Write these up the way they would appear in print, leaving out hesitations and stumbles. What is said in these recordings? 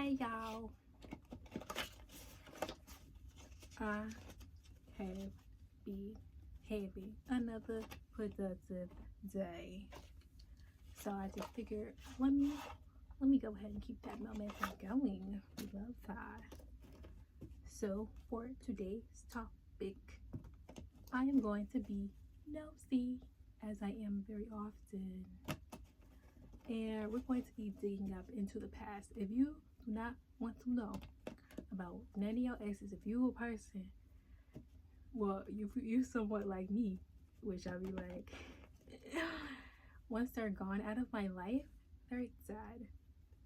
Hey y'all, I have been having another productive day, so I just figured let me go ahead and keep that momentum going. We love that. So for today's topic, I am going to be nosy, as I am very often, and we're going to be digging up into the past. If you do not want to know about none of your exes, if you a person, well, you somewhat like me, which I'll be like, once they're gone out of my life, they're dead.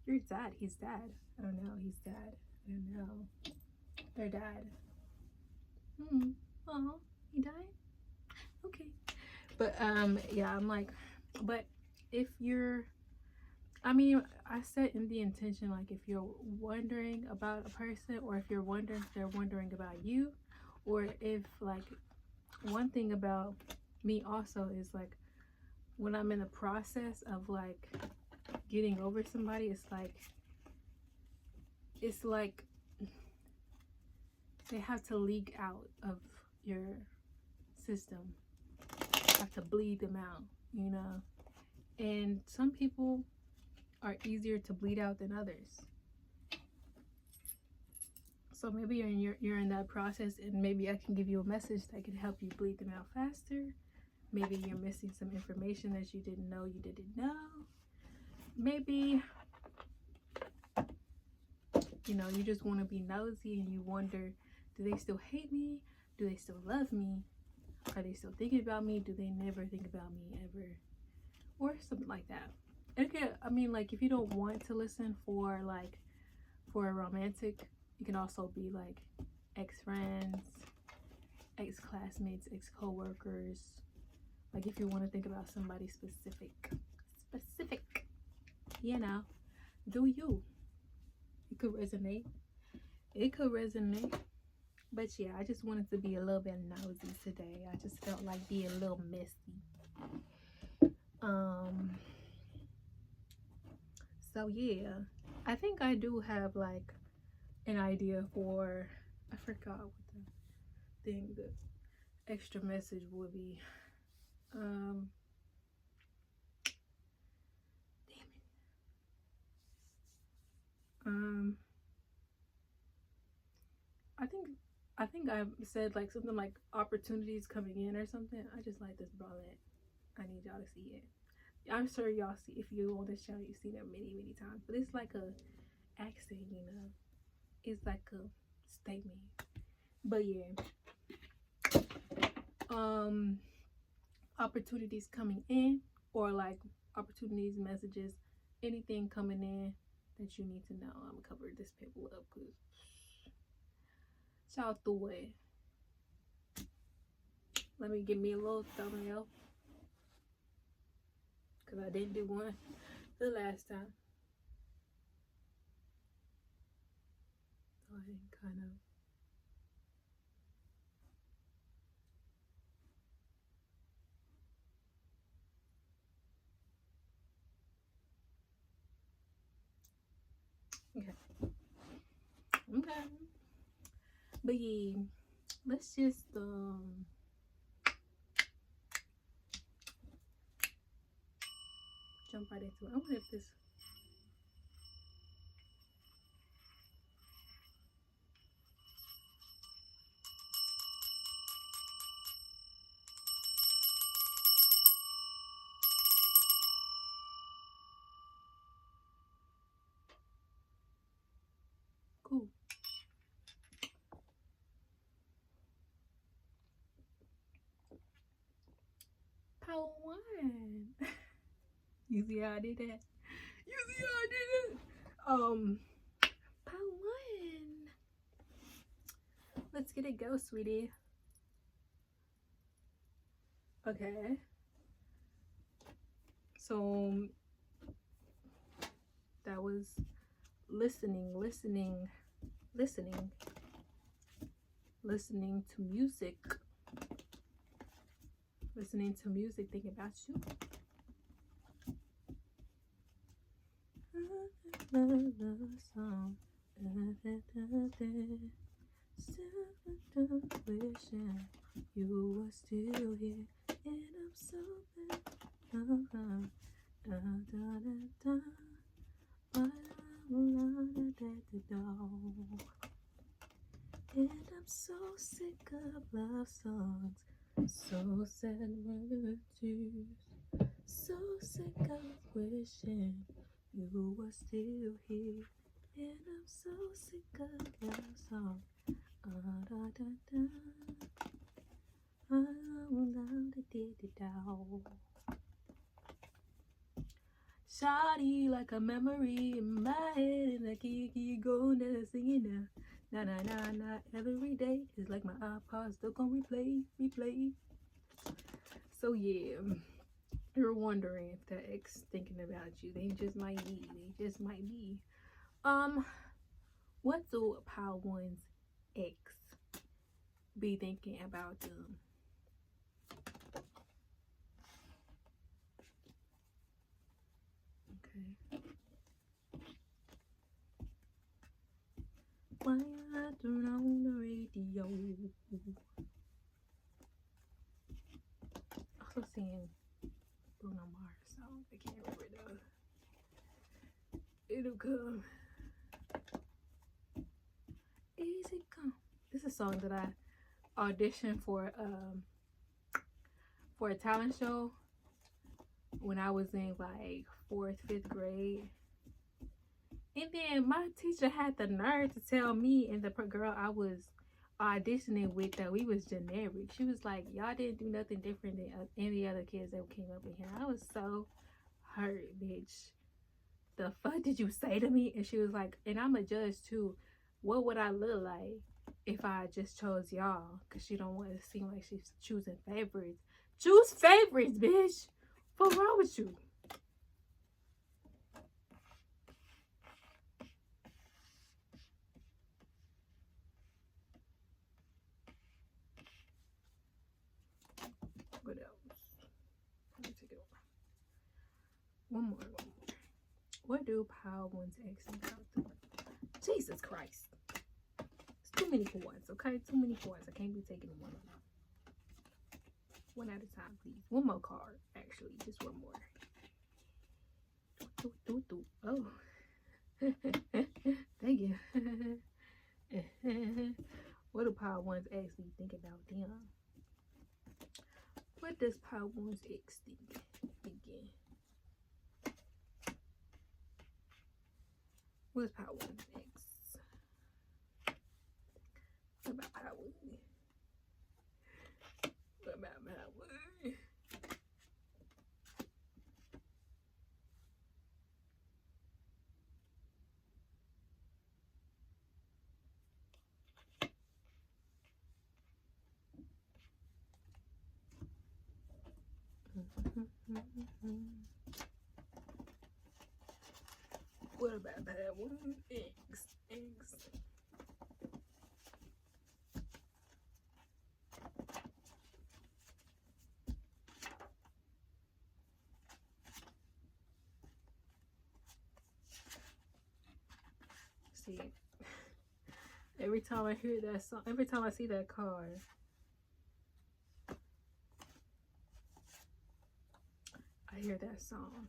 You're dead. He's dead. I don't know. He's dead. I don't know. They're dead. Oh, he died? Okay. But yeah, I'm like, but if you're, I mean, I set in the intention, like, if you're wondering about a person, or if you're wondering if they're wondering about you, or if, like, one thing about me also is, like, when I'm in the process of, like, getting over somebody, it's like they have to leak out of your system. You have to bleed them out, you know? And some people are easier to bleed out than others. So maybe you're in that process, and maybe I can give you a message that can help you bleed them out faster. Maybe you're missing some information that you didn't know you didn't know. Maybe, you know, you just want to be nosy and you wonder, do they still hate me? Do they still love me? Are they still thinking about me? Do they never think about me ever? Or something like that. Okay, I mean, like, if you don't want to listen for a romantic, you can also be like ex-friends, ex-classmates, ex-co-workers. Like, if you want to think about somebody specific, you know, do you? It could resonate. But yeah, I just wanted to be a little bit nosy today. I just felt like being a little messy. So yeah, I think I do have like an idea for, I forgot what the extra message would be. Damn it. I think I said like something like opportunities coming in or something. I just like this bralette. I need y'all to see it. I'm sure y'all see, if you on this channel, you've seen it many times. But it's like a accent, you know. It's like a statement. But yeah. Opportunities coming in, or like opportunities, messages, anything coming in that you need to know. I'm gonna cover this paper up because y'all through it. Let me give me a little thumbnail, because I didn't do one the last time. So I didn't kind of. Okay. But yeah, let's just jump right into it. I wonder if this. Cool. Power one. You see how I did that? Power one. Let's get it go, sweetie. Okay. So that was listening to music. Listening to music, thinking about you. love song. Still wishing you were still here, and I'm so bad. And I'm so sick of love songs, so sad words, so sick of wishing you were still here. And I'm so sick of love songs. Shawty like a memory in my head, and I keep going there singing now. Na na na na. Every day is like my iPod stuck on replay. So yeah, you're wondering if that ex thinking about you. They just might be. What do Power One's ex be thinking about them? Okay. Why I turn on the radio? Also seeing Bruno Mars song. I can't remember though. It'll come. Easy come. This is a song that I auditioned for a talent show when I was in like 4th, 5th grade. And then my teacher had the nerve to tell me and the girl I was auditioning with that we was generic. She was like, y'all didn't do nothing different than any other kids that came up in here. I was so hurt, bitch. The fuck did you say to me? And she was like, and I'm a judge too. What would I look like if I just chose y'all? Because she don't want to seem like she's choosing favorites. Choose favorites, bitch. What's wrong with you? What else? Let me take it over. One more. What do Power One's ex about? Jesus Christ. It's too many points, okay? Too many points. I can't be taking one of them. One at a time, please. One more card, actually. Just one more. Oh. Thank you. What do Power One's ex be think about them? What does Power One's ex think? Again. What's Power One's ex? What about Power One? What about Power One? What about that one? Eggs. See, every time I hear that song, every time I see that card, I hear that song.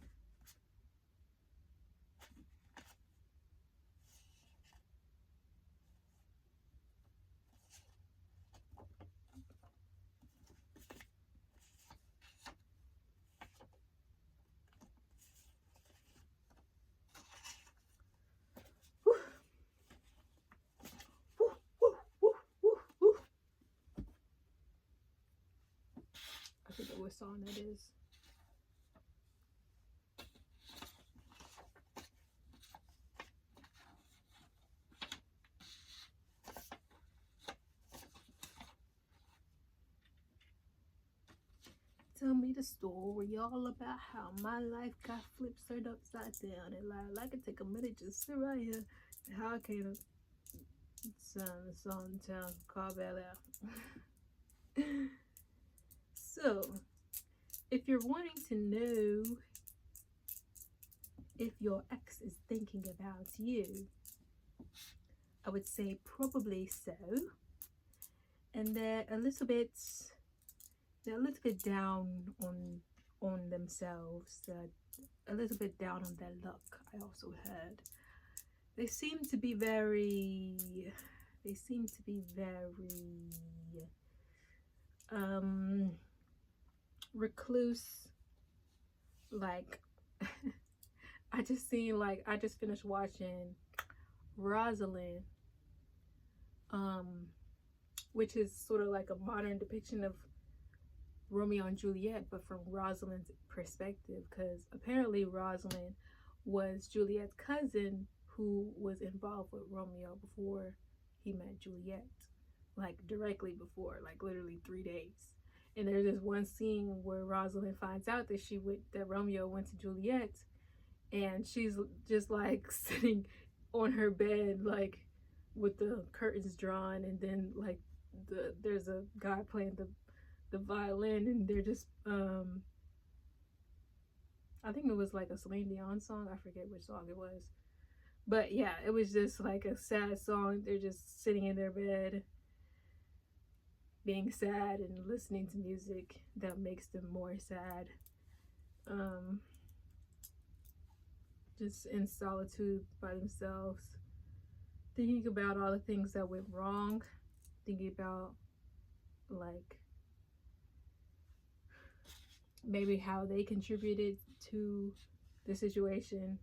I forget what song that is. Tell me the story all about how my life got flipped straight upside down and I could take a minute just sit right here and how I came to song town call Bel Air. So if you're wanting to know if your ex is thinking about you, I would say probably so. And they're a little bit down on themselves, a little bit down on their luck. I also heard they seem to be very recluse. Like I just finished watching Rosalind, which is sort of like a modern depiction of Romeo and Juliet, but from Rosalind's perspective, because apparently Rosalind was Juliet's cousin who was involved with Romeo before he met Juliet, like directly before, like literally 3 days. And there's this one scene where Rosalind finds out that Romeo went to Juliet, and she's just like sitting on her bed, like with the curtains drawn, and then like there's a guy playing the violin, and they're just I think it was like a Celine Dion song. I forget which song it was, but yeah, it was just like a sad song. They're just sitting in their bed being sad and listening to music that makes them more sad, just in solitude by themselves, thinking about all the things that went wrong, thinking about like maybe how they contributed to the situation,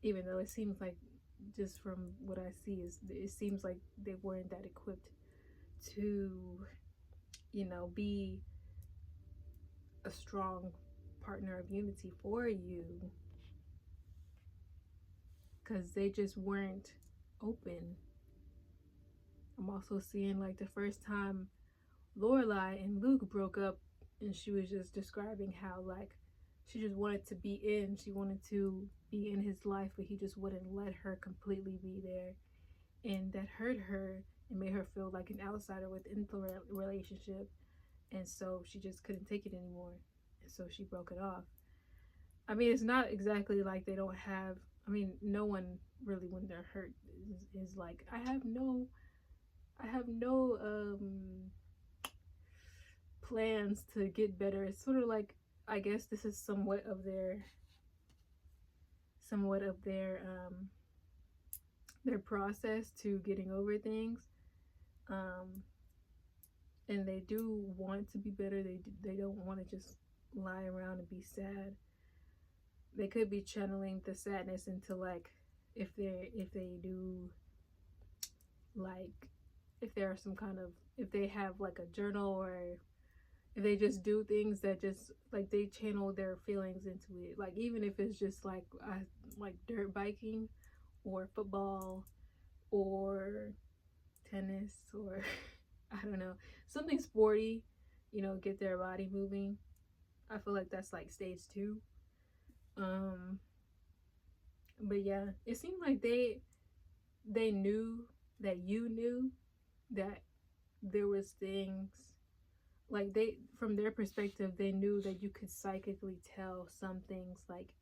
even though it seems like, just from what I see, it seems like they weren't that equipped to, be a strong partner of unity for you, because they just weren't open. I'm also seeing like the first time Lorelai and Luke broke up, and she was just describing how like she just wanted to be in his life, but he just wouldn't let her completely be there, and that hurt her and made her feel like an outsider within the relationship, and so she just couldn't take it anymore, and so she broke it off. I mean, it's not exactly like they don't have, I mean, no one really, when they're hurt, is like, I have no plans to get better. It's sort of like, I guess this is somewhat of their process to getting over things, and they do want to be better. They don't want to just lie around and be sad. They could be channeling the sadness into like, if they do, like, if there are some kind of, if they have like a journal, or if they just do things that just like they channel their feelings into it, like even if it's just like dirt biking or football or tennis or I don't know, something sporty, get their body moving. I feel like that's like stage 2. But yeah, it seemed like they knew that you knew that there was things, like they, from their perspective, they knew that you could psychically tell some things, like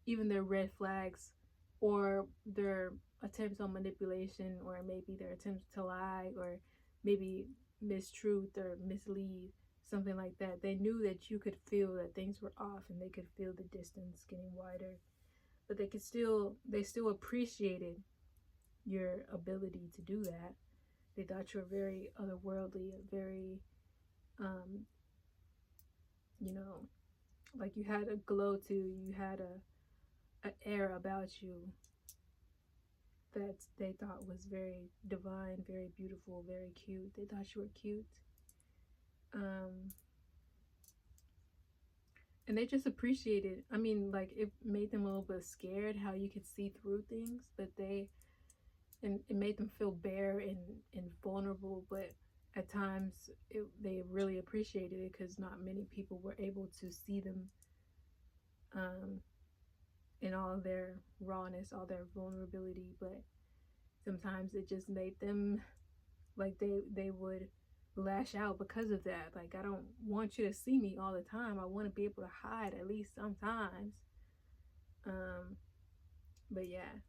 even their red flags or their attempts on manipulation, or maybe their attempts to lie, or maybe mistruth or mislead, something like that. They knew that you could feel that things were off, and they could feel the distance getting wider, but they still appreciated your ability to do that. They thought you were very otherworldly, very like you had a glow to you, you had an air about you that they thought was very divine, very beautiful, very cute. They thought you were cute. And they just appreciated, I mean, like, it made them a little bit scared how you could see through things, but it made them feel bare and vulnerable, but at times they really appreciated it, because not many people were able to see them in all of their rawness, all their vulnerability. But sometimes it just made them, like, they would lash out because of that. Like, I don't want you to see me all the time. I want to be able to hide at least sometimes. But yeah.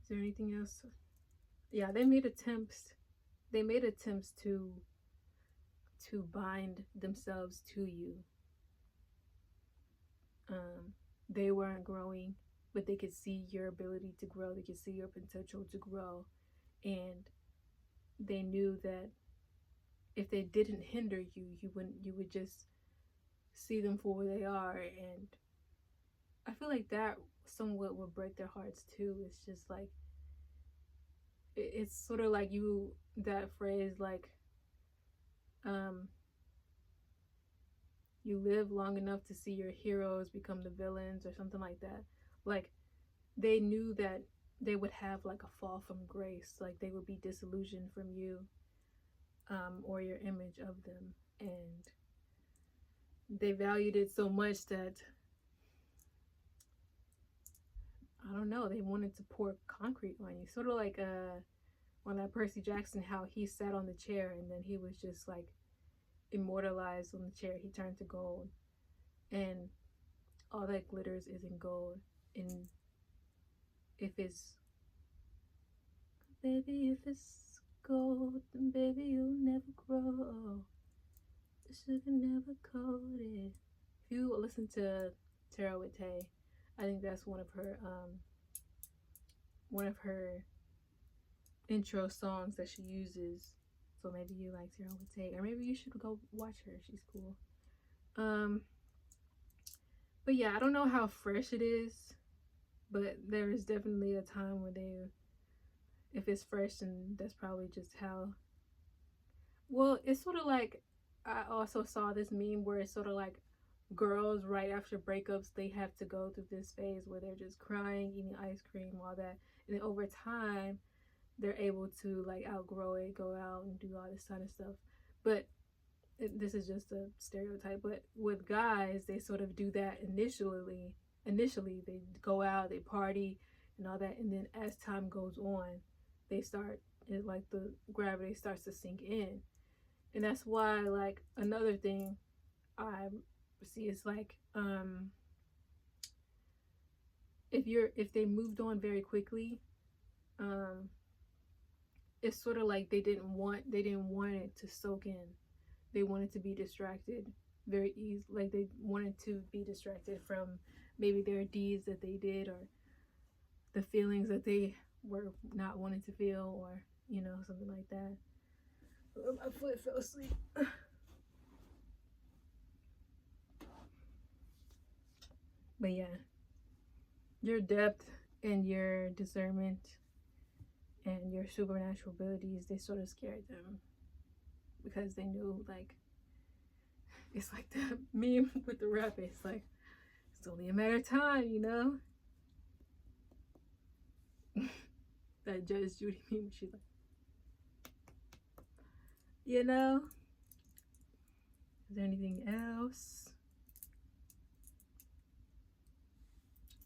Is there anything else? Yeah, they made attempts. They made attempts to bind themselves to you. They weren't growing, but they could see your ability to grow. They could see your potential to grow, and they knew that if they didn't hinder you, you would just see them for where they are. And I feel like that somewhat would break their hearts too. It's just like it's sort of like that phrase like you live long enough to see your heroes become the villains or something like that. Like they knew that they would have like a fall from grace, like they would be disillusioned from you, or your image of them, and they valued it so much that I don't know, they wanted to pour concrete on you, sort of like on that Percy Jackson, how he sat on the chair and then he was just like immortalized on the chair. He turned to gold, and all that glitters isn't gold. And if it's gold, then baby you'll never grow. The sugar never coated. If you listen to Tara with Tay, I think that's one of her intro songs that she uses. So maybe you like Tara with Tay, or maybe you should go watch her. She's cool. But yeah, I don't know how fresh it is, but there is definitely a time where if it's fresh, then that's probably just how. Well, it's sort of like, I also saw this meme where it's sort of like girls right after breakups, they have to go through this phase where they're just crying, eating ice cream, all that, and then over time they're able to like outgrow it, go out and do all this kind of stuff. But this is just a stereotype, but with guys, they sort of do that initially they go out, they party and all that, and then as time goes on, they start, like the gravity starts to sink in. And that's why, like, another thing I see is like, if they moved on very quickly, it's sort of like they didn't want it to soak in. They wanted to be distracted very easy. Like they wanted to be distracted from maybe their deeds that they did, or the feelings that they were not wanting to feel, or something like that. My foot fell asleep. But yeah, your depth and your discernment and your supernatural abilities, they sort of scared them, because they knew, like, it's like that meme with the rapper. It's like, it's only a matter of time, that Judge Judy meme. She's like, is there anything else?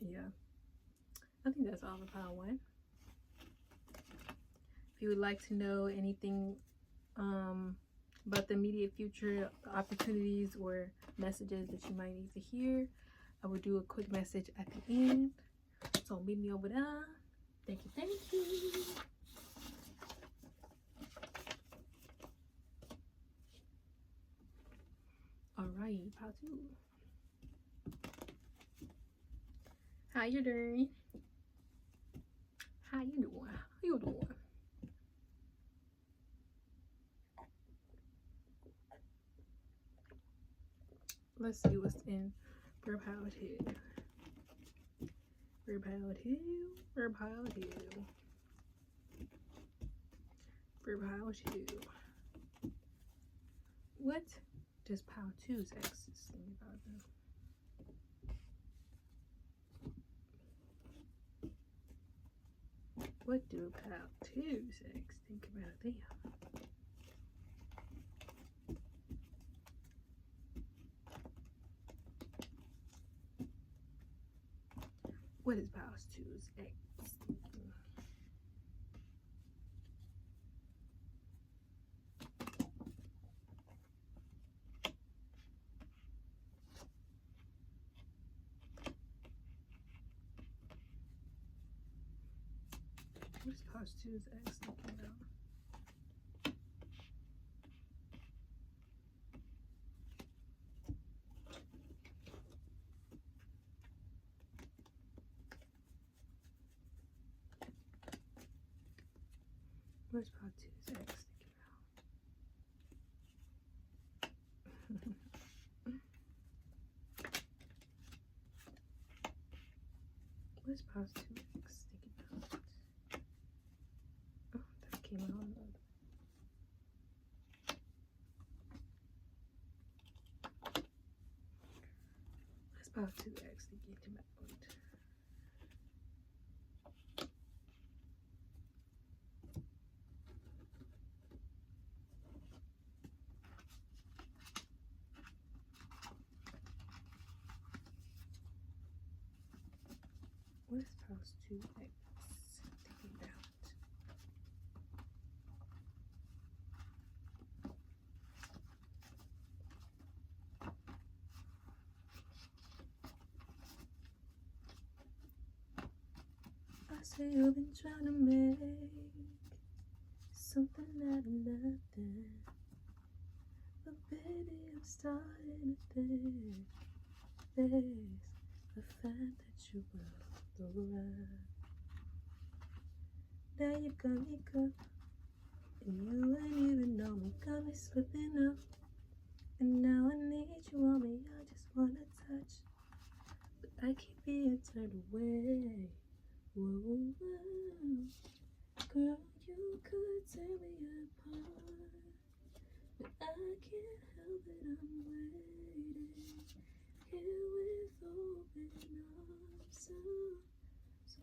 Yeah, I think that's all for pile 1. If you would like to know anything about the immediate future opportunities or messages that you might need to hear, I will do a quick message at the end. So meet me over there. Thank you. All right, part 2. How you doing? How you doing? Let's see what's in Pile 2. Pile 2. What does Pile 2's exes think about them? What do Pile 2's ex think about them? What is Pile 2's ex thinking? What's pause two's ex thinking about? What's part two's ex thinking about? What's pause two ex thinking about? Oh, that came out on the other. What's pause two ex thinking about? What is pause two ex thinking about? I say you've been trying to make something out of nothing, but baby, I'm starting to think there's a fact that you will the right. Now you got me, girl, and you ain't even know me, got me slipping up, and now I need you on me. I just wanna touch, but I keep being turned away. Whoa, whoa. Girl, you could tear me apart, but I can't help it, I'm waiting here with open arms. So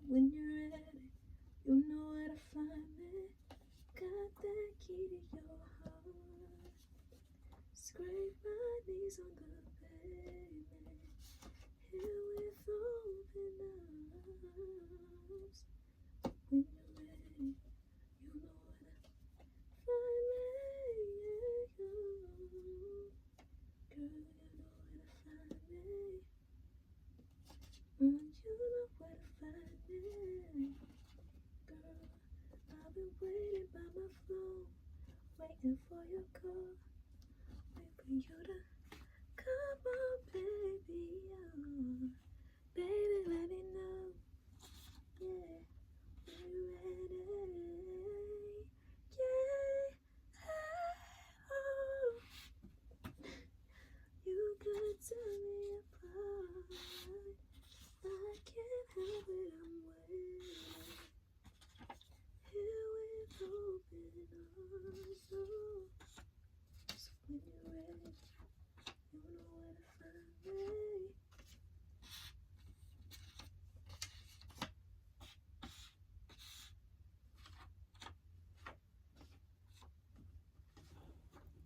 when you're ready, you know where to find me. Got that key to your heart. Scrape my knees on the pavement, here with open arms. When you're ready, you know where to find me. Girl, you know where to find me. You know where to find me. Girl, I've been waiting by my phone, waiting for your call, waiting for you to come on, baby. Oh, baby, let me know. Yeah, when you're ready. Yeah. Oh, you could tear me apart. I can't help it, I'm waiting here with open arms. So when you're ready, you know where to find me.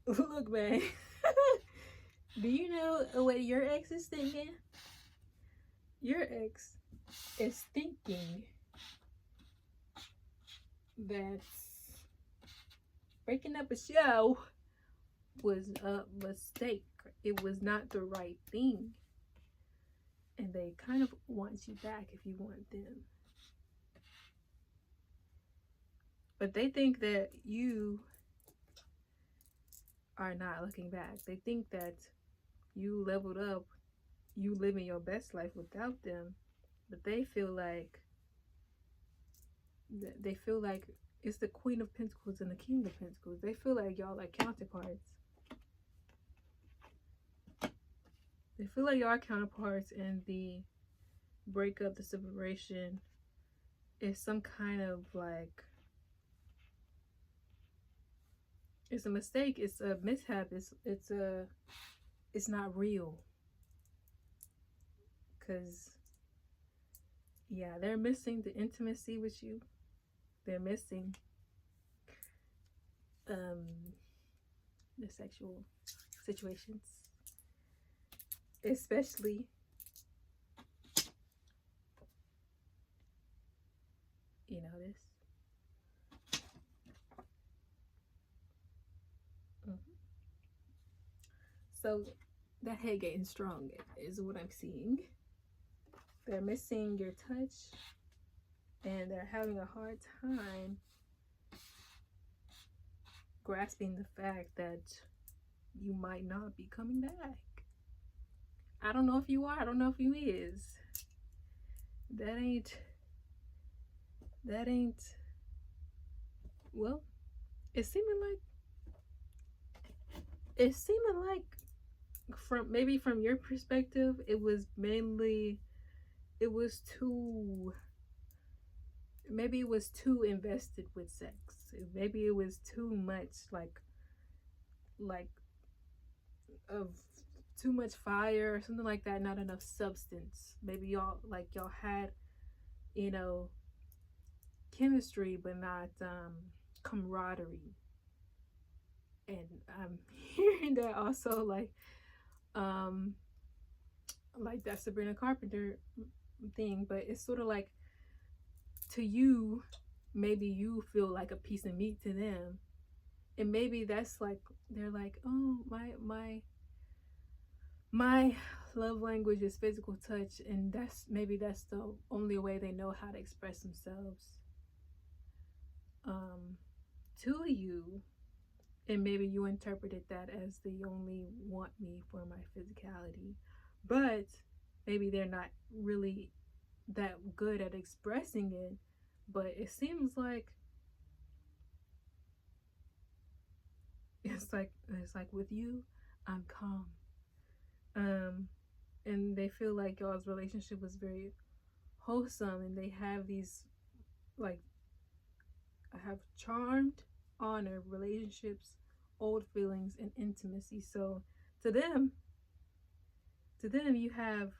Look, man. Do you know what your ex is thinking? Your ex is thinking that breaking up a show was a mistake. It was not the right thing. And they kind of want you back if you want them. But they think that you are not looking back. They think that you leveled up, you living your best life without them. But they feel like it's the Queen of Pentacles and the King of Pentacles. They feel like y'all are counterparts. They feel like y'all are counterparts, and the breakup, the separation is some kind of like, it's a mistake, it's a mishap, it's not real. Because yeah, they're missing the intimacy with you. They're missing the sexual situations, especially you know this. So that head getting strong is what I'm seeing. They're missing your touch. and they're having a hard time grasping the fact that you might not be coming back. I don't know if you are, I don't know if you is. That ain't, well, it seeming like from your perspective, it was too, maybe it was too invested with sex. Maybe it was too much like of too much fire or something like that, not enough substance. Maybe y'all had, you know, chemistry but not camaraderie. And I'm hearing that also like that Sabrina Carpenter thing, but it's sort of like, to you, maybe you feel like a piece of meat to them, and maybe that's like, they're like, oh, my love language is physical touch, and that's the only way they know how to express themselves to you. And maybe you interpreted that as they only want me for my physicality, but maybe they're not really that good at expressing it. But it seems like it's like with you, I'm calm. And they feel like y'all's relationship was very wholesome, and they have these, like, I have charmed, honored relationships, old feelings, and intimacy. So to them you have,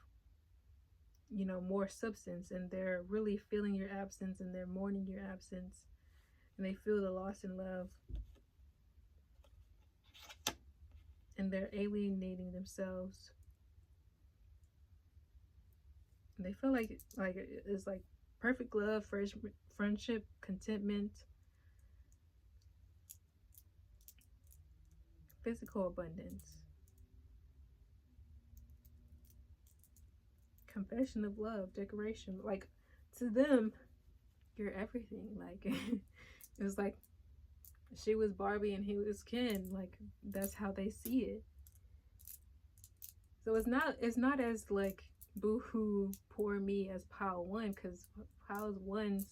you know, more substance, and they're really feeling your absence, and they're mourning your absence, and they feel the loss in love, and they're alienating themselves. And they feel like it's like perfect love, friendship, contentment, physical abundance, confession of love, decoration. Like, to them, you're everything. Like, it was like she was Barbie and he was Ken. Like, that's how they see it. So it's not as like boohoo poor me as pile one, because pile one's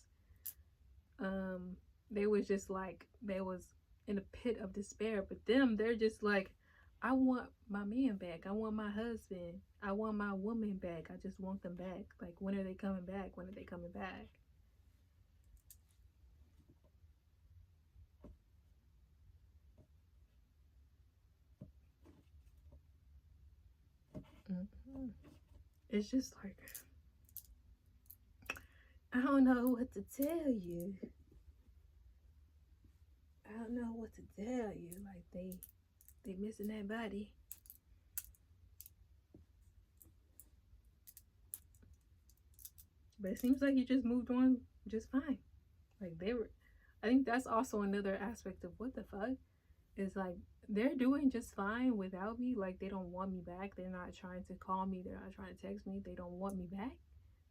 they was just like, they was in a pit of despair. But them, they're just like, I want my man back, I want my husband, I want my woman back, I just want them back. Like, when are they coming back? When are they coming back? Mm-hmm. It's just like, I don't know what to tell you. I don't know what to tell you. Like, they missing that body. But it seems like you just moved on just fine. Like, I think that's also another aspect of what the fuck is, like, they're doing just fine without me. Like, they don't want me back. They're not trying to call me. They're not trying to text me. They don't want me back.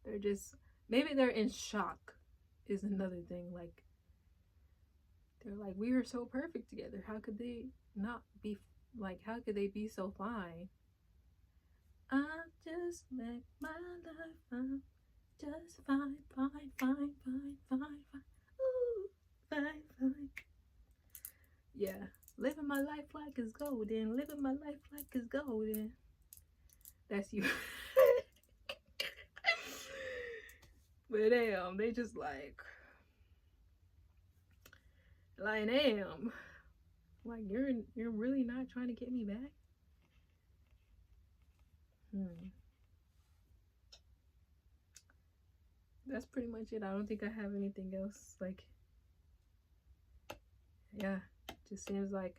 They're just, maybe they're in shock is another thing. Like, they're like, we were so perfect together. How could they not be, like, how could they be so fine? I just make my life fine. Just fine, fine, fine, fine, fine, fine. Ooh, fine, fine. Yeah. Living my life like it's golden. Living my life like it's golden. That's you. But damn, they just like damn. Like, you're really not trying to get me back? That's pretty much it. I don't think I have anything else. Like, yeah, just seems like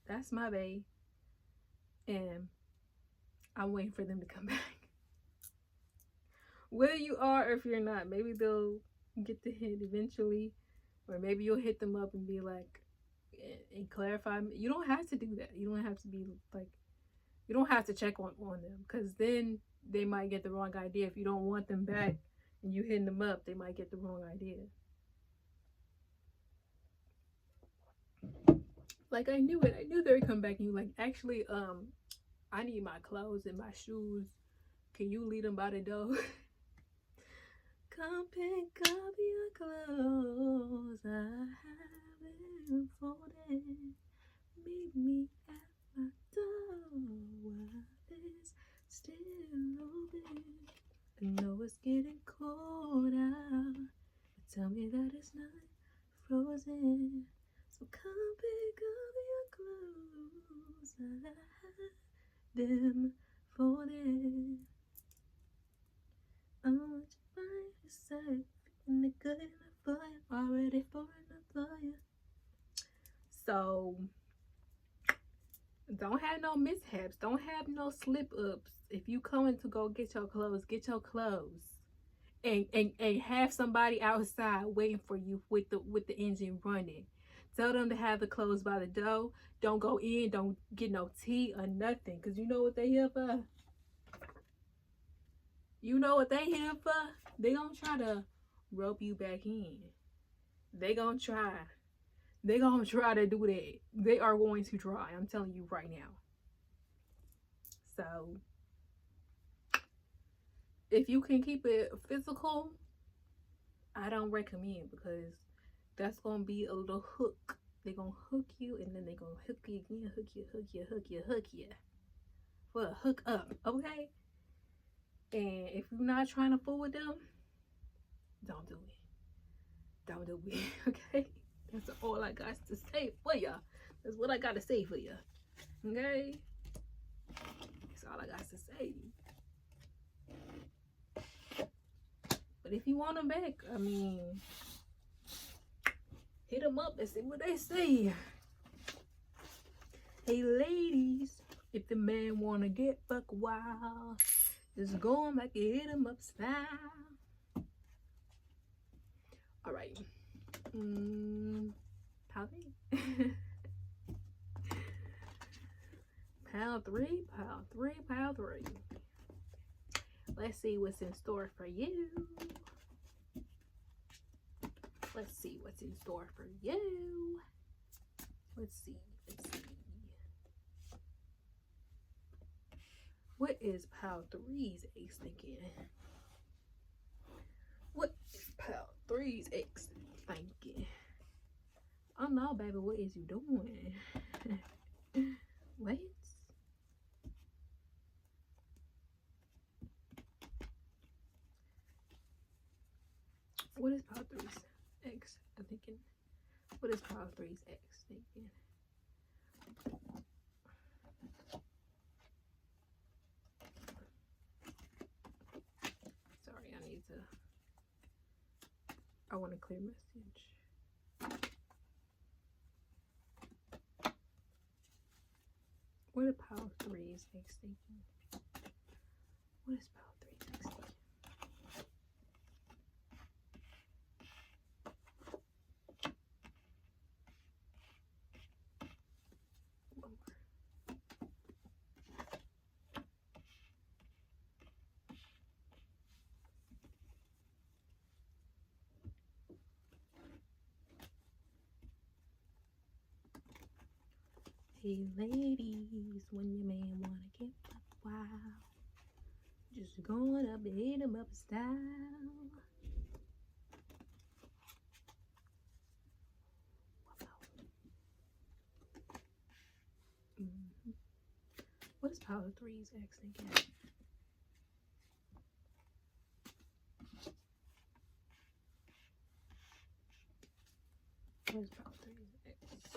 that's my bae, and I'm waiting for them to come back. Whether you are or if you're not, maybe they'll get the hint eventually, or maybe you'll hit them up and be like, and clarify. You don't have to do that. You don't have to be like, you don't have to check on them, because then they might get the wrong idea. If you don't want them back, and you hitting them up, they might get the wrong idea. Like, I knew it. I knew they would come back and you like, actually, I need my clothes and my shoes. Can you leave them by the door? Come pick up your clothes. I have them folded. Meet me at my door while it's still open. I know it's getting cold out, but tell me that it's not frozen. So come pick up your clothes. I have them folded. I want you by your side, feeling the good enough for you, already for enough for you. So don't have no mishaps. Don't have no slip ups. If you coming to go get your clothes, get your clothes. And have somebody outside waiting for you with the engine running. Tell them to have the clothes by the door. Don't go in, don't get no tea or nothing. Cause you know what they here for? You know what they here for? They gonna try to rope you back in. They gonna try. They gonna try to do that. They are going to try. I'm telling you right now. So if you can keep it physical, I don't recommend, because that's gonna be a little hook. They're gonna hook you and then they're gonna hook you again, hook you for a hook up, okay? And if you're not trying to fool with them, don't do it. Don't do it, okay? That's all I got to say for ya. That's what I got to say for ya, okay? That's all I got to say. But if you want them back, I mean, hit them up and see what they say. Hey ladies, if the man wanna get buck wild, just go on back and hit him up style. All right. Pound three. Pound three. Let's see what's in store for you. Let's see what's in store for you. Let's see. What is Pile 3's ex thinking? What is Pile 3's ex thinking? Oh no, baby, what is you doing? What? What is Pile 3's ex thinking? What is Pile 3's ex thinking? Sorry, I want a clear message. What is Pile 3's ex thinking? What is Pile 3's ex thinking? Hey ladies, when your man wanna get wild, just going up and hit him up style. What is Power 3's ex thinking? What is Power 3's ex thinking?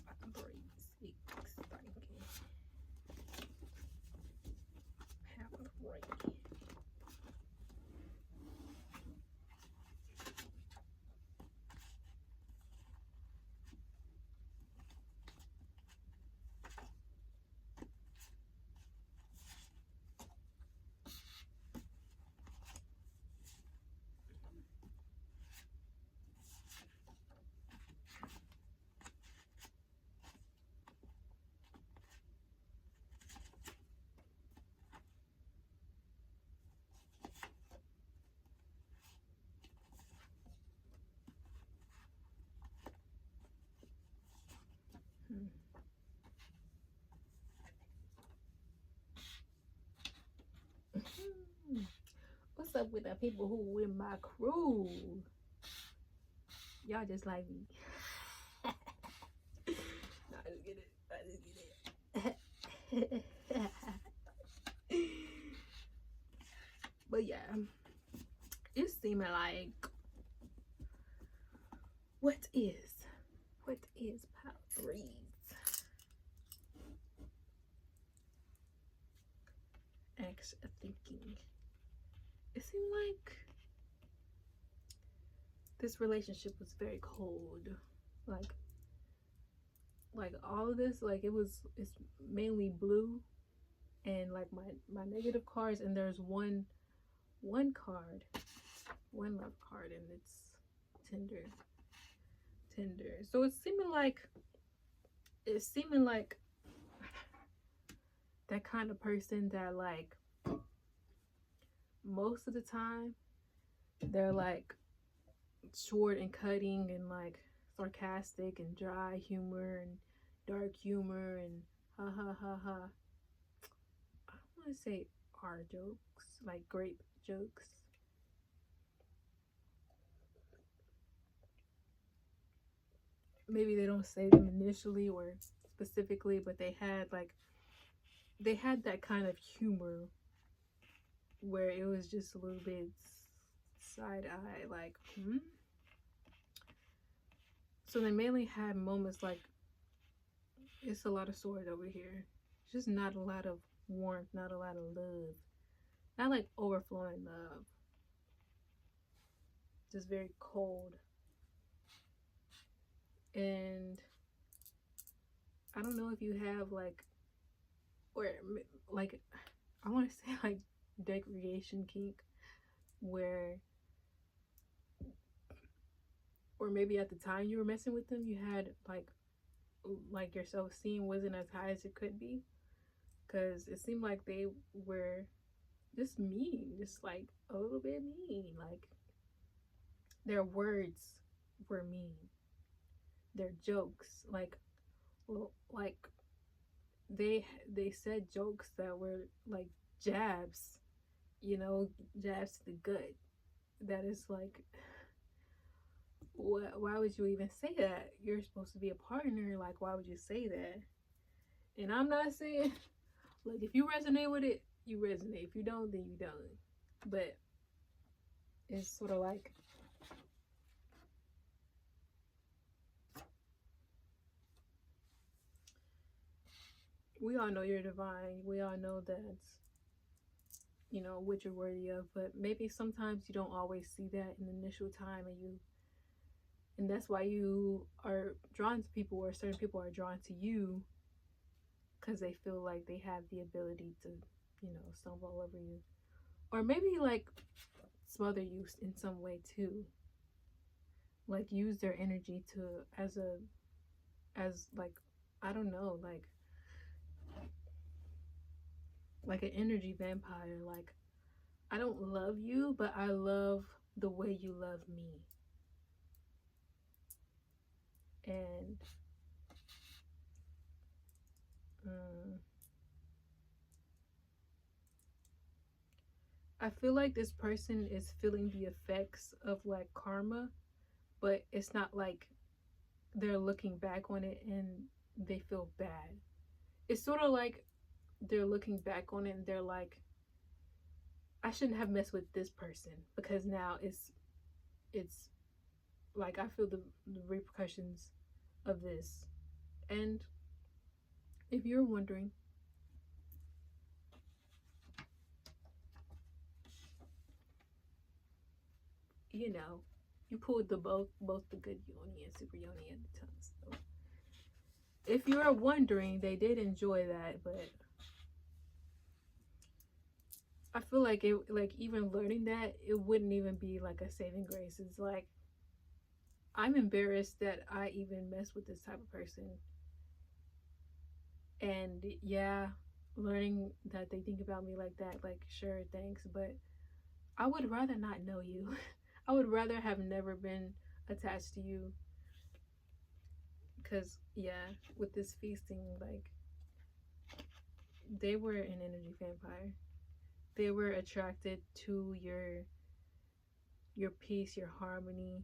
Power 3's ex thinking. up with the people who in my crew? Y'all just like me. No, I just get it. But yeah, it's seeming like what is pile threes? Actually thinking, it seemed like this relationship was very cold. Like all of this, like it's mainly blue and like my negative cards, and there's one card, one love card, and it's tender. So it's seeming like that kind of person that like most of the time they're like short and cutting and like sarcastic and dry humor and dark humor and ha ha ha ha. I don't want to say our jokes, like grape jokes. Maybe they don't say them initially or specifically, but they had that kind of humor where it was just a little bit side eye, like, So they mainly had moments like, it's a lot of swords over here. Just not a lot of warmth, not a lot of love. Not like overflowing love. Just very cold. And I don't know if you have like, or like, I want to say like degradation kink, where, or maybe at the time you were messing with them, you had like your self-esteem wasn't as high as it could be, because it seemed like they were just mean, just like a little bit mean. Like their words were mean, their jokes, like they said jokes that were like jabs, jabs to the gut. That is like, why would you even say that? You're supposed to be a partner. Like, why would you say that? And I'm not saying, like, if you resonate with it, you resonate. If you don't, then you don't. But it's sort of like, we all know you're divine. We all know that, what you're worthy of. But maybe sometimes you don't always see that in the initial time, and that's why you are drawn to people, or certain people are drawn to you, because they feel like they have the ability to, stumble all over you, or maybe like smother you in some way too. Like use their energy to as like, I don't know, like an energy vampire. Like, I don't love you, but I love the way you love me. And I feel like this person is feeling the effects of like karma, but it's not like they're looking back on it and they feel bad. It's sort of like they're looking back on it and they're like, I shouldn't have messed with this person, because now it's like I feel the repercussions of this. And if you're wondering, you pulled both the good yoni and super yoni at the time. So if you're wondering, they did enjoy that, but I feel like even learning that, it wouldn't even be like a saving grace. It's like, I'm embarrassed that I even mess with this type of person. And yeah, learning that they think about me like that, like, sure, thanks, but I would rather not know you. I would rather have never been attached to you. Because yeah, with this feasting, like, they were an energy vampire. they were attracted to your peace, your harmony.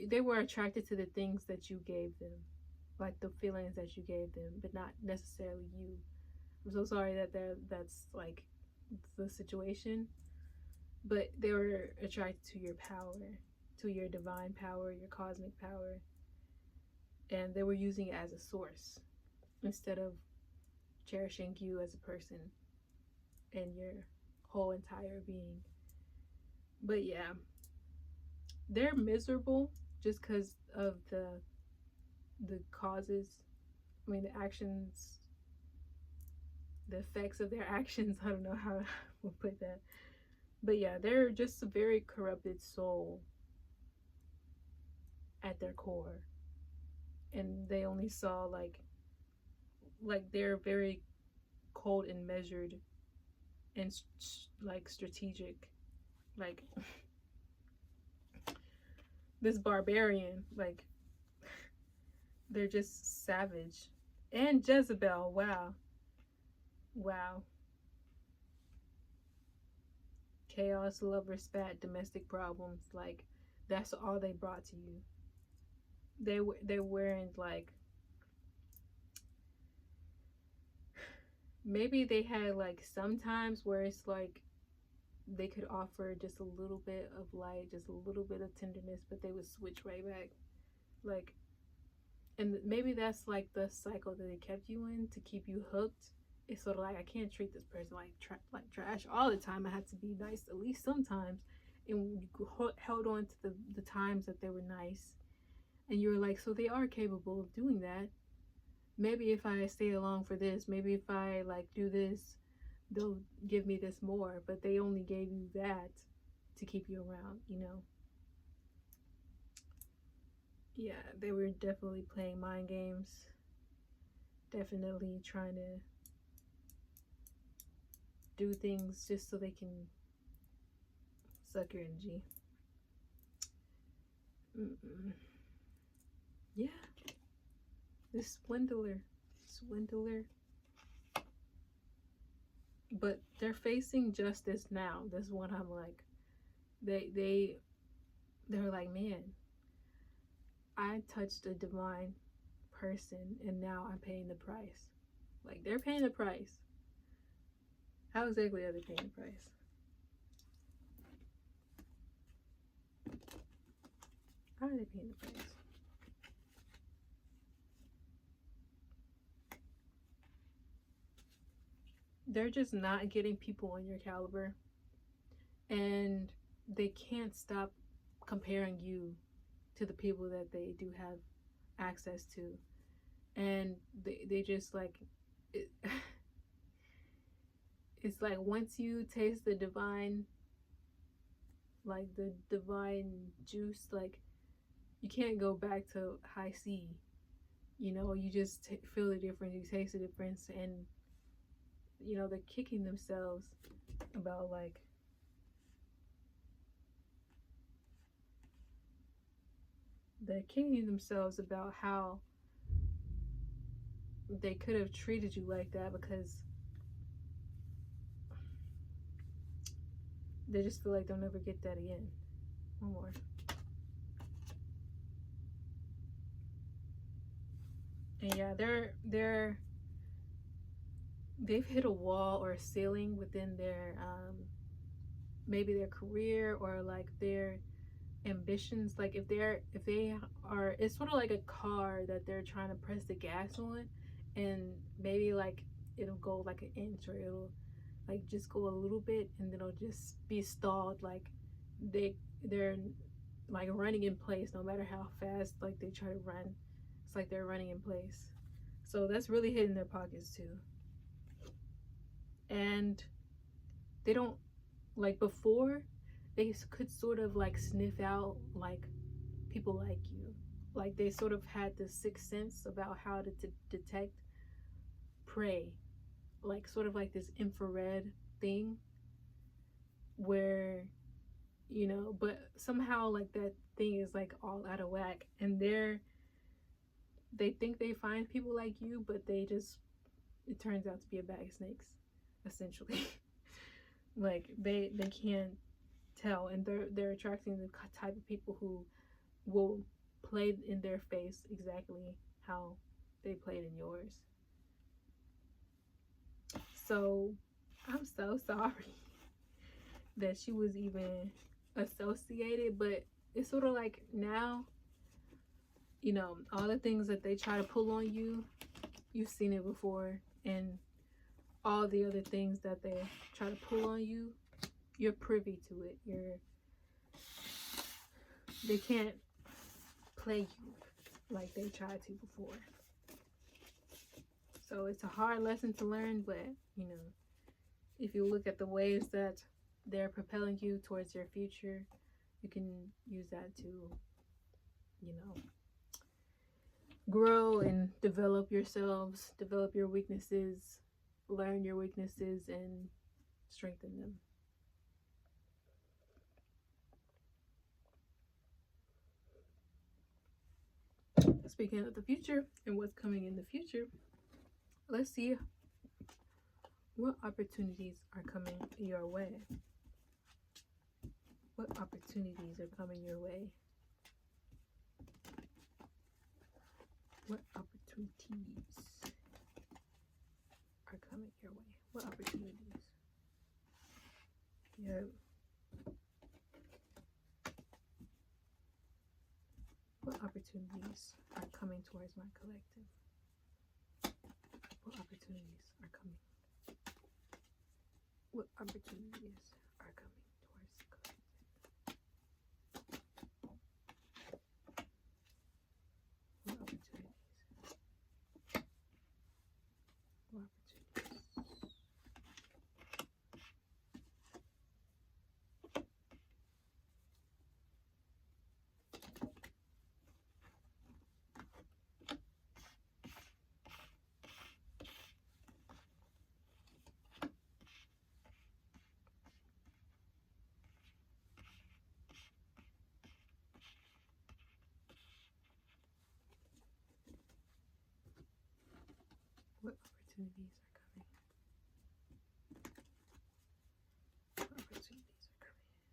They were attracted to the things that you gave them, like the feelings that you gave them, but not necessarily you. I'm so sorry that's like the situation, but they were attracted to your power, to your divine power, your cosmic power, and they were using it as a source instead of cherishing you as a person and your whole entire being. But yeah, they're miserable just because of the causes. I mean, the actions, the effects of their actions. I don't know how we'll put that. But yeah, they're just a very corrupted soul at their core. And they only saw like they're very cold and measured and like strategic. Like this barbarian, like they're just savage. And Jezebel, wow. Chaos, love, spat, domestic problems, like that's all they brought to you. They weren't like, maybe they had like sometimes where it's like they could offer just a little bit of light, just a little bit of tenderness, but they would switch right back. Like, and maybe that's like the cycle that they kept you in to keep you hooked. It's sort of like, I can't treat this person like trash all the time. I have to be nice at least sometimes. And you held on to the times that they were nice, and you were like, so they are capable of doing that. Maybe if I stay along for this, maybe if I like do this, they'll give me this more. But they only gave you that to keep you around, you know. Yeah, they were definitely playing mind games, definitely trying to do things just so they can suck your energy. Yeah, this swindler, but they're facing justice now. That's what I'm like. They're like, man, I touched a divine person and now I'm paying the price. Like, they're paying the price. How exactly are they paying the price? How are they paying the price? They're just not getting people on your caliber, and they can't stop comparing you to the people that they do have access to. And they just like it, it's like once you taste the divine, like the divine juice, like you can't go back to high C. You know, you just feel the difference, you taste the difference, and you know, they're kicking themselves about like, they're kicking themselves about how they could have treated you like that, because they just feel like they'll never get that again. One more. And yeah, they've hit a wall or a ceiling within their maybe their career or like their ambitions. Like if they are, it's sort of like a car that they're trying to press the gas on, and maybe like it'll go like an inch, or it'll like just go a little bit, and then it'll just be stalled. Like they're like running in place no matter how fast like they try to run. It's like they're running in place. So that's really hitting their pockets too. And they don't, like before, they could sort of like sniff out like people like you. Like they sort of had this sixth sense about how to detect prey, like sort of like this infrared thing where, you know, but somehow like that thing is like all out of whack, and they think they find people like you, but they just, it turns out to be a bag of snakes, essentially. Like they can't tell, and they're attracting the type of people who will play in their face exactly how they played in yours. So I'm so sorry that she was even associated, but it's sort of like now, you know, all the things that they try to pull on you, you've seen it before, and all the other things that they try to pull on you, you're privy to it. They can't play you like they tried to before. So it's a hard lesson to learn, but you know, if you look at the ways that they're propelling you towards your future, you can use that to, you know, grow and develop yourselves, develop your weaknesses, learn your weaknesses, and strengthen them. Speaking of the future and what's coming in the future, let's see what opportunities are coming your way. What opportunities are coming your way? What opportunities are coming your way? What opportunities? Yeah. What opportunities are coming towards my collective? What opportunities are coming? What opportunities are coming towards the collective? What opportunities? What opportunities? What opportunities are coming? What opportunities are coming?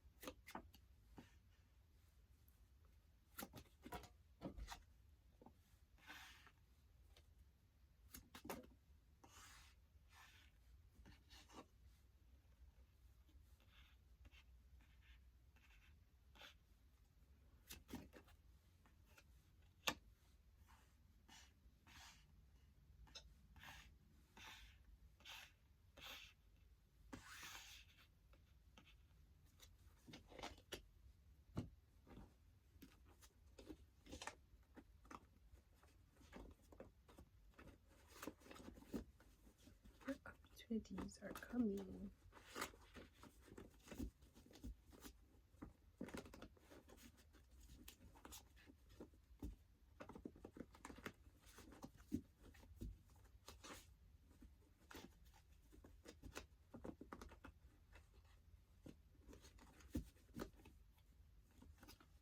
What opportunities are coming?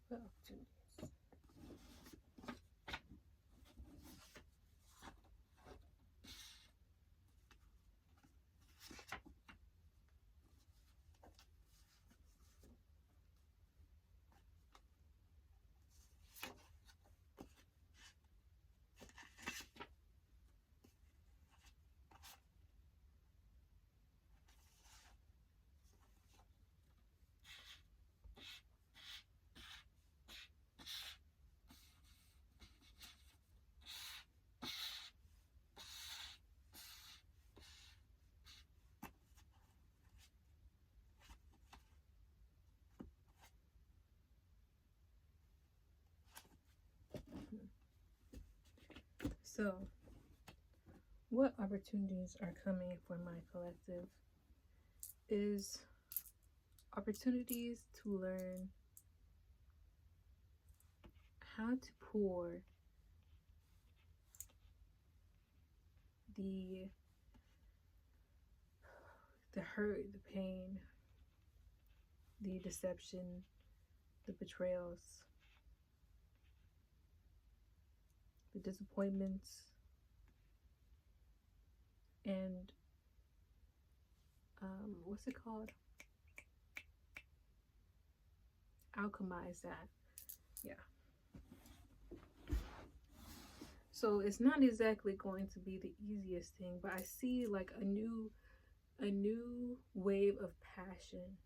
What opportunities? So, what opportunities are coming for my collective is opportunities to learn how to pour the hurt, the pain, the deception, the betrayals, the disappointments, and what's it called? alchemize that. Yeah. So it's not exactly going to be the easiest thing, but I see like a new wave of passion,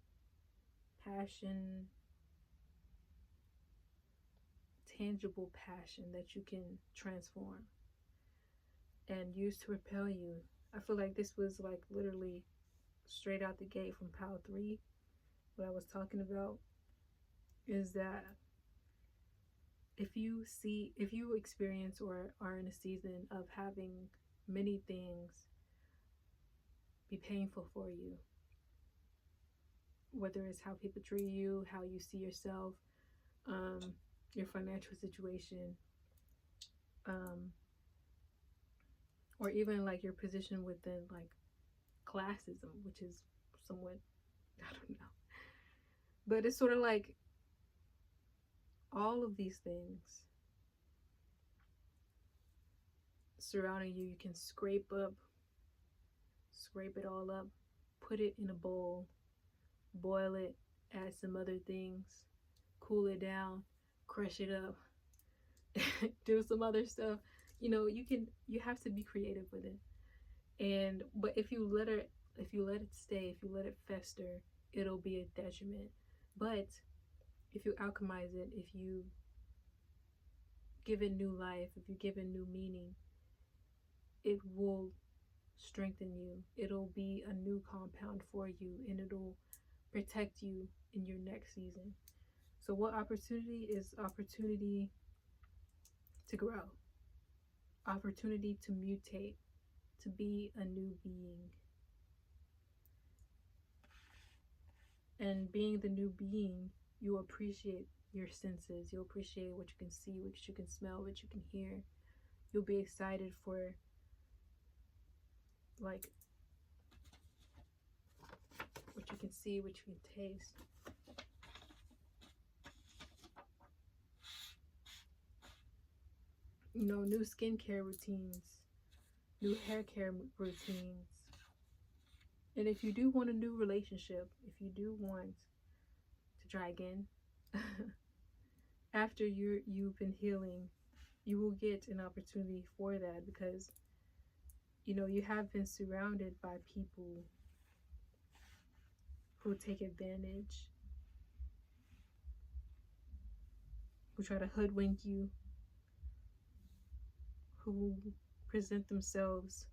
tangible passion that you can transform and use to repel you. I feel like this was like literally straight out the gate from pile 3. What I was talking about is that if you experience or are in a season of having many things be painful for you, whether it's how people treat you, how you see yourself, your financial situation, or even like your position within like classism, which is somewhat, I don't know, but it's sort of like all of these things surrounding you, you can scrape it all up, put it in a bowl, boil it, add some other things, cool it down, crush it up, do some other stuff. You have to be creative with it. But if you let it stay, if you let it fester, it'll be a detriment. But if you alchemize it, if you give it new life, if you give it new meaning, it will strengthen you. It'll be a new compound for you, and it'll protect you in your next season. So what opportunity is opportunity to grow, opportunity to mutate, to be a new being. And being the new being, you appreciate your senses. You'll appreciate what you can see, what you can smell, what you can hear. You'll be excited for like what you can see, what you can taste. New skincare routines, new hair care routines. And if you do want a new relationship, if you do want to try again, after you've been healing, you will get an opportunity for that, because you have been surrounded by people who take advantage, who try to hoodwink you, who present themselves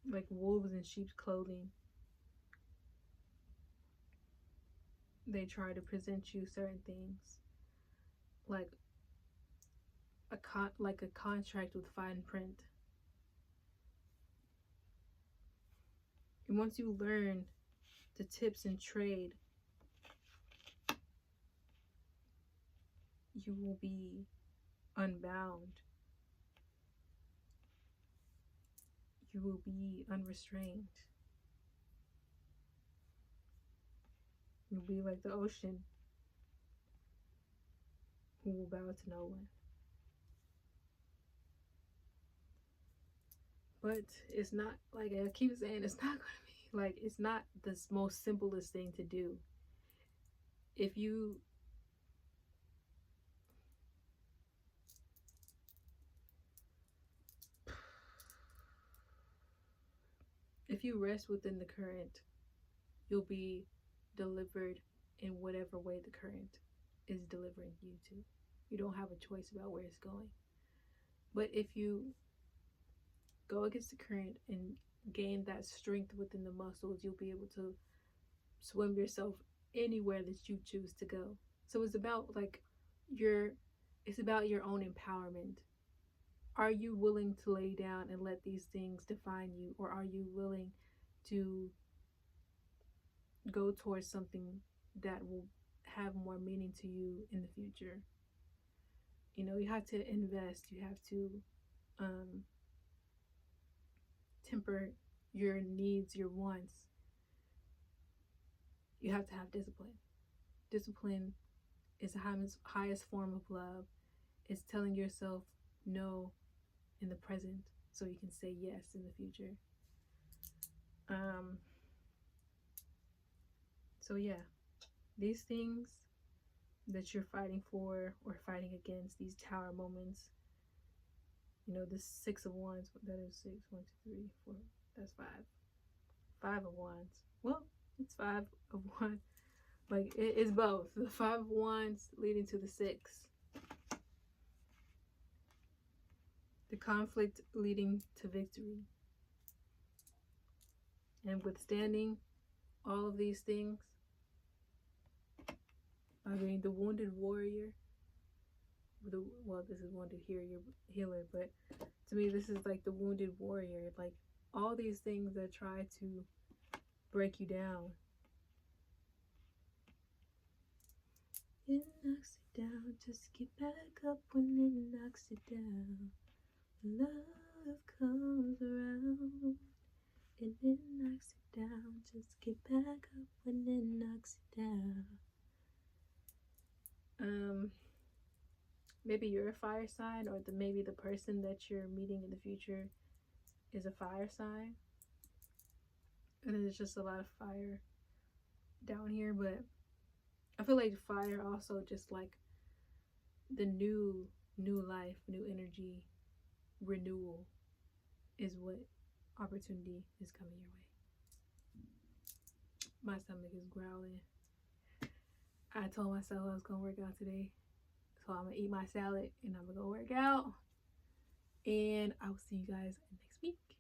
like wolves in sheep's clothing. They try to present you certain things like a contract with fine print. And once you learn the tips and trade, you will be unbound. You will be unrestrained. You'll be like the ocean, who will bow to no one. But it's not, like I keep saying, it's not going to be like, it's not the most simplest thing to do. If you rest within the current, you'll be delivered in whatever way the current is delivering you to. You don't have a choice about where it's going. But if you go against the current and gain that strength within the muscles, you'll be able to swim yourself anywhere that you choose to go. So it's about it's about your own empowerment. Are you willing to lay down and let these things define you, or are you willing to go towards something that will have more meaning to you in the future? You have to invest. You have to temper your needs, your wants. You have to have discipline. Discipline is the highest form of love. It's telling yourself no in the present so you can say yes in the future. So yeah, these things that you're fighting for or fighting against, these tower moments, you know, the 6 of Wands, that is 6, 1, 2, 3, 4, that's 5. 5 of Wands. Well, it's 5 of Wands. Like, it's both. The 5 of Wands leading to the 6. The conflict leading to victory. And withstanding all of these things by being the wounded warrior. Well, this is wounded healer, but to me, this is like the wounded warrior. Like, all these things that try to break you down. It knocks you down, just get back up when it knocks you down. Love comes around and it knocks you down, just get back up when it knocks you down. Maybe you're a fire sign, or maybe the person that you're meeting in the future is a fire sign. And there's just a lot of fire down here, but I feel like fire also just like the new life, new energy, renewal is what opportunity is coming your way. My stomach is growling. I told myself I was gonna work out today, so I'm gonna eat my salad and I'm gonna go work out, and I will see you guys next week.